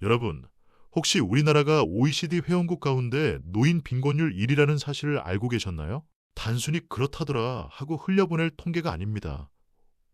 여러분, 혹시 우리나라가 OECD 회원국 가운데 노인 빈곤율 1위라는 사실을 알고 계셨나요? 단순히 그렇다더라 하고 흘려보낼 통계가 아닙니다.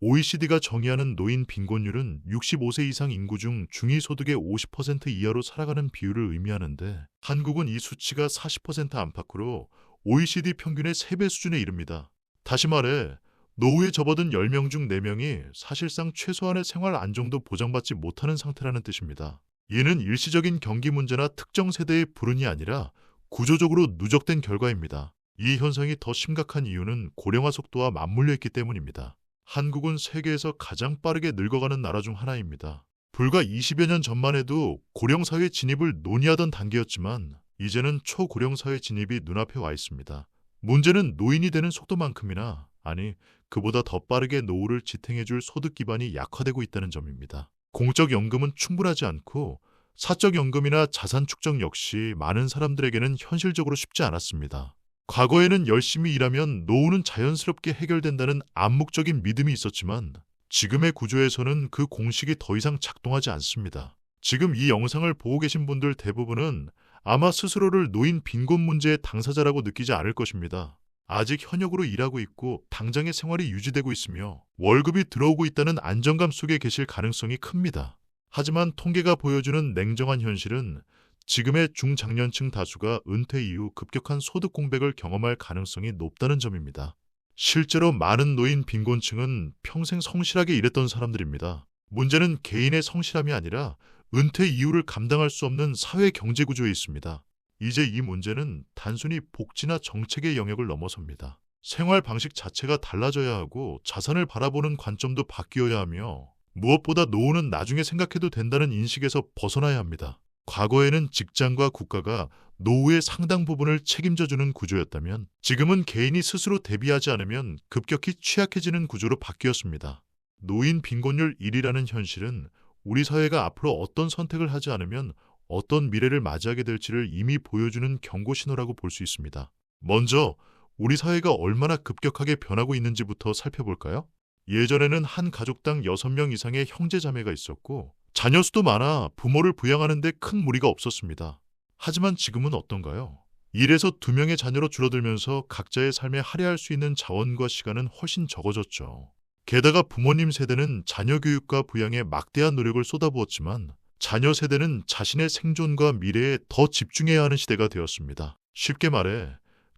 OECD가 정의하는 노인 빈곤율은 65세 이상 인구 중 중위소득의 50% 이하로 살아가는 비율을 의미하는데 한국은 이 수치가 40% 안팎으로 OECD 평균의 3배 수준에 이릅니다. 다시 말해 노후에 접어든 10명 중 4명이 사실상 최소한의 생활 안정도 보장받지 못하는 상태라는 뜻입니다. 이는 일시적인 경기 문제나 특정 세대의 불운이 아니라 구조적으로 누적된 결과입니다. 이 현상이 더 심각한 이유는 고령화 속도와 맞물려 있기 때문입니다. 한국은 세계에서 가장 빠르게 늙어가는 나라 중 하나입니다. 불과 20여 년 전만 해도 고령사회 진입을 논의하던 단계였지만 이제는 초고령사회 진입이 눈앞에 와 있습니다. 문제는 노인이 되는 속도만큼이나 아니 그보다 더 빠르게 노후를 지탱해줄 소득 기반이 약화되고 있다는 점입니다. 공적연금은 충분하지 않고 사적연금이나 자산 축적 역시 많은 사람들에게는 현실적으로 쉽지 않았습니다. 과거에는 열심히 일하면 노후는 자연스럽게 해결된다는 암묵적인 믿음이 있었지만 지금의 구조에서는 그 공식이 더 이상 작동하지 않습니다. 지금 이 영상을 보고 계신 분들 대부분은 아마 스스로를 노인 빈곤 문제의 당사자라고 느끼지 않을 것입니다. 아직 현역으로 일하고 있고 당장의 생활이 유지되고 있으며 월급이 들어오고 있다는 안정감 속에 계실 가능성이 큽니다. 하지만 통계가 보여주는 냉정한 현실은 지금의 중장년층 다수가 은퇴 이후 급격한 소득 공백을 경험할 가능성이 높다는 점입니다. 실제로 많은 노인 빈곤층은 평생 성실하게 일했던 사람들입니다. 문제는 개인의 성실함이 아니라 은퇴 이후를 감당할 수 없는 사회 경제 구조에 있습니다. 이제 이 문제는 단순히 복지나 정책의 영역을 넘어섭니다. 생활 방식 자체가 달라져야 하고 자산을 바라보는 관점도 바뀌어야 하며 무엇보다 노후는 나중에 생각해도 된다는 인식에서 벗어나야 합니다. 과거에는 직장과 국가가 노후의 상당 부분을 책임져주는 구조였다면 지금은 개인이 스스로 대비하지 않으면 급격히 취약해지는 구조로 바뀌었습니다. 노인 빈곤율 1위라는 현실은 우리 사회가 앞으로 어떤 선택을 하지 않으면 어떤 미래를 맞이하게 될지를 이미 보여주는 경고 신호라고 볼 수 있습니다. 먼저 우리 사회가 얼마나 급격하게 변하고 있는지부터 살펴볼까요? 예전에는 한 가족당 6명 이상의 형제 자매가 있었고 자녀 수도 많아 부모를 부양하는 데 큰 무리가 없었습니다. 하지만 지금은 어떤가요? 1에서 2명의 자녀로 줄어들면서 각자의 삶에 할애할 수 있는 자원과 시간은 훨씬 적어졌죠. 게다가 부모님 세대는 자녀 교육과 부양에 막대한 노력을 쏟아부었지만 자녀 세대는 자신의 생존과 미래에 더 집중해야 하는 시대가 되었습니다. 쉽게 말해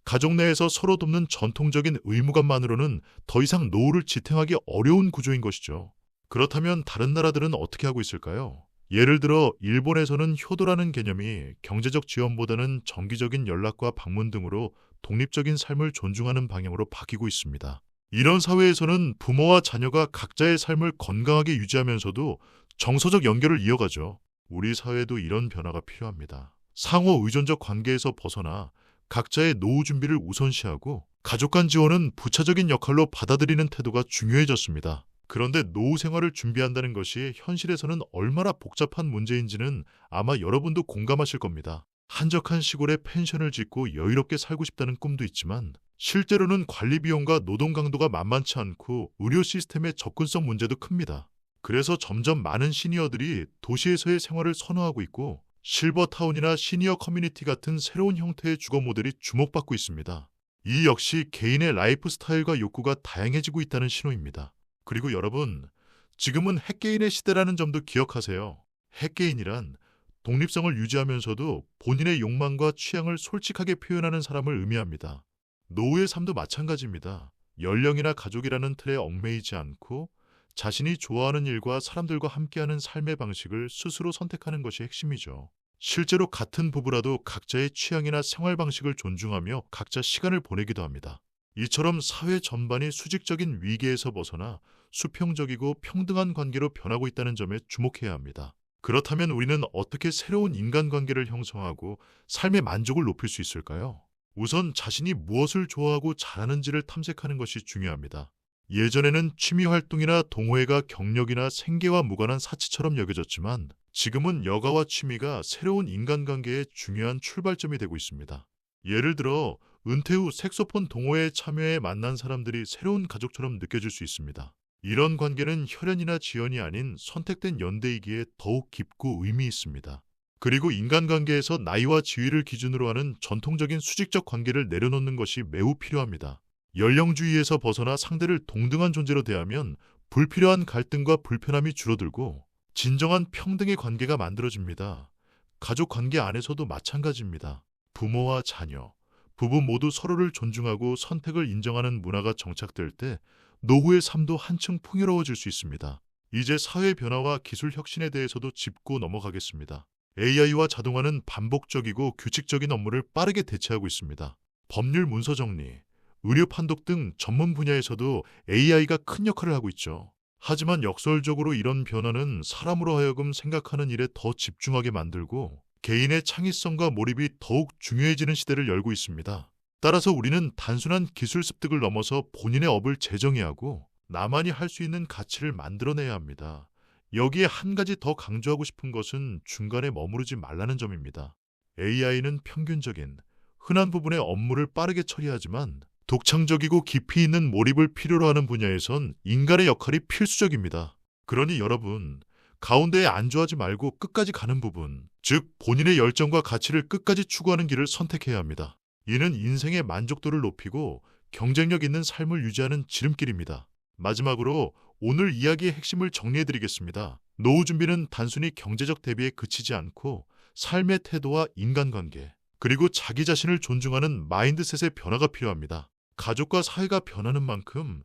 가족 내에서 서로 돕는 전통적인 의무감만으로는 더 이상 노후를 지탱하기 어려운 구조인 것이죠. 그렇다면 다른 나라들은 어떻게 하고 있을까요? 예를 들어 일본에서는 효도라는 개념이 경제적 지원보다는 정기적인 연락과 방문 등으로 독립적인 삶을 존중하는 방향으로 바뀌고 있습니다. 이런 사회에서는 부모와 자녀가 각자의 삶을 건강하게 유지하면서도 정서적 연결을 이어가죠. 우리 사회도 이런 변화가 필요합니다. 상호 의존적 관계에서 벗어나 각자의 노후 준비를 우선시하고 가족 간 지원은 부차적인 역할로 받아들이는 태도가 중요해졌습니다. 그런데 노후 생활을 준비한다는 것이 현실에서는 얼마나 복잡한 문제인지는 아마 여러분도 공감하실 겁니다. 한적한 시골에 펜션을 짓고 여유롭게 살고 싶다는 꿈도 있지만 실제로는 관리 비용과 노동 강도가 만만치 않고 의료 시스템의 접근성 문제도 큽니다. 그래서 점점 많은 시니어들이 도시에서의 생활을 선호하고 있고 실버타운이나 시니어 커뮤니티 같은 새로운 형태의 주거 모델이 주목받고 있습니다. 이 역시 개인의 라이프 스타일과 욕구가 다양해지고 있다는 신호입니다. 그리고 여러분, 지금은 핵개인의 시대라는 점도 기억하세요. 핵개인이란 독립성을 유지하면서도 본인의 욕망과 취향을 솔직하게 표현하는 사람을 의미합니다. 노후의 삶도 마찬가지입니다. 연령이나 가족이라는 틀에 얽매이지 않고 자신이 좋아하는 일과 사람들과 함께하는 삶의 방식을 스스로 선택하는 것이 핵심이죠. 실제로 같은 부부라도 각자의 취향이나 생활 방식을 존중하며 각자 시간을 보내기도 합니다. 이처럼 사회 전반이 수직적인 위계에서 벗어나 수평적이고 평등한 관계로 변하고 있다는 점에 주목해야 합니다. 그렇다면 우리는 어떻게 새로운 인간관계를 형성하고 삶의 만족을 높일 수 있을까요? 우선 자신이 무엇을 좋아하고 잘하는지를 탐색하는 것이 중요합니다. 예전에는 취미활동이나 동호회가 경력이나 생계와 무관한 사치처럼 여겨졌지만 지금은 여가와 취미가 새로운 인간관계의 중요한 출발점이 되고 있습니다. 예를 들어 은퇴 후 색소폰 동호회에 참여해 만난 사람들이 새로운 가족처럼 느껴질 수 있습니다. 이런 관계는 혈연이나 지연이 아닌 선택된 연대이기에 더욱 깊고 의미 있습니다. 그리고 인간관계에서 나이와 지위를 기준으로 하는 전통적인 수직적 관계를 내려놓는 것이 매우 필요합니다. 연령주의에서 벗어나 상대를 동등한 존재로 대하면 불필요한 갈등과 불편함이 줄어들고 진정한 평등의 관계가 만들어집니다. 가족 관계 안에서도 마찬가지입니다. 부모와 자녀, 부부 모두 서로를 존중하고 선택을 인정하는 문화가 정착될 때 노후의 삶도 한층 풍요로워질 수 있습니다. 이제 사회 변화와 기술 혁신에 대해서도 짚고 넘어가겠습니다. AI와 자동화는 반복적이고 규칙적인 업무를 빠르게 대체하고 있습니다. 법률 문서 정리, 의료 판독 등 전문 분야에서도 AI가 큰 역할을 하고 있죠. 하지만 역설적으로 이런 변화는 사람으로 하여금 생각하는 일에 더 집중하게 만들고 개인의 창의성과 몰입이 더욱 중요해지는 시대를 열고 있습니다. 따라서 우리는 단순한 기술 습득을 넘어서 본인의 업을 재정해야 하고 나만이 할 수 있는 가치를 만들어내야 합니다. 여기에 한 가지 더 강조하고 싶은 것은 중간에 머무르지 말라는 점입니다. AI는 평균적인, 흔한 부분의 업무를 빠르게 처리하지만 독창적이고 깊이 있는 몰입을 필요로 하는 분야에선 인간의 역할이 필수적입니다. 그러니 여러분, 가운데에 안주하지 말고 끝까지 가는 부분, 즉 본인의 열정과 가치를 끝까지 추구하는 길을 선택해야 합니다. 이는 인생의 만족도를 높이고 경쟁력 있는 삶을 유지하는 지름길입니다. 마지막으로 오늘 이야기의 핵심을 정리해드리겠습니다. 노후 준비는 단순히 경제적 대비에 그치지 않고 삶의 태도와 인간관계, 그리고 자기 자신을 존중하는 마인드셋의 변화가 필요합니다. 가족과 사회가 변하는 만큼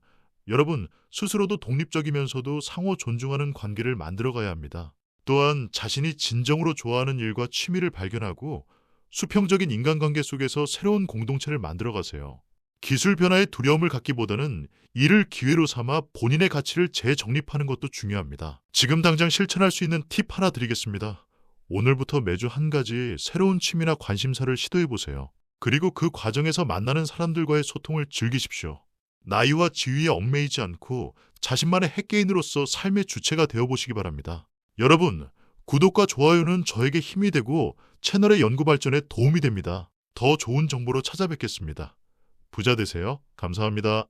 여러분 스스로도 독립적이면서도 상호 존중하는 관계를 만들어가야 합니다. 또한 자신이 진정으로 좋아하는 일과 취미를 발견하고 수평적인 인간관계 속에서 새로운 공동체를 만들어가세요. 기술 변화에 두려움을 갖기보다는 이를 기회로 삼아 본인의 가치를 재정립하는 것도 중요합니다. 지금 당장 실천할 수 있는 팁 하나 드리겠습니다. 오늘부터 매주 한 가지 새로운 취미나 관심사를 시도해보세요. 그리고 그 과정에서 만나는 사람들과의 소통을 즐기십시오. 나이와 지위에 얽매이지 않고 자신만의 핵개인으로서 삶의 주체가 되어보시기 바랍니다. 여러분, 구독과 좋아요는 저에게 힘이 되고 채널의 연구 발전에 도움이 됩니다. 더 좋은 정보로 찾아뵙겠습니다. 부자 되세요. 감사합니다.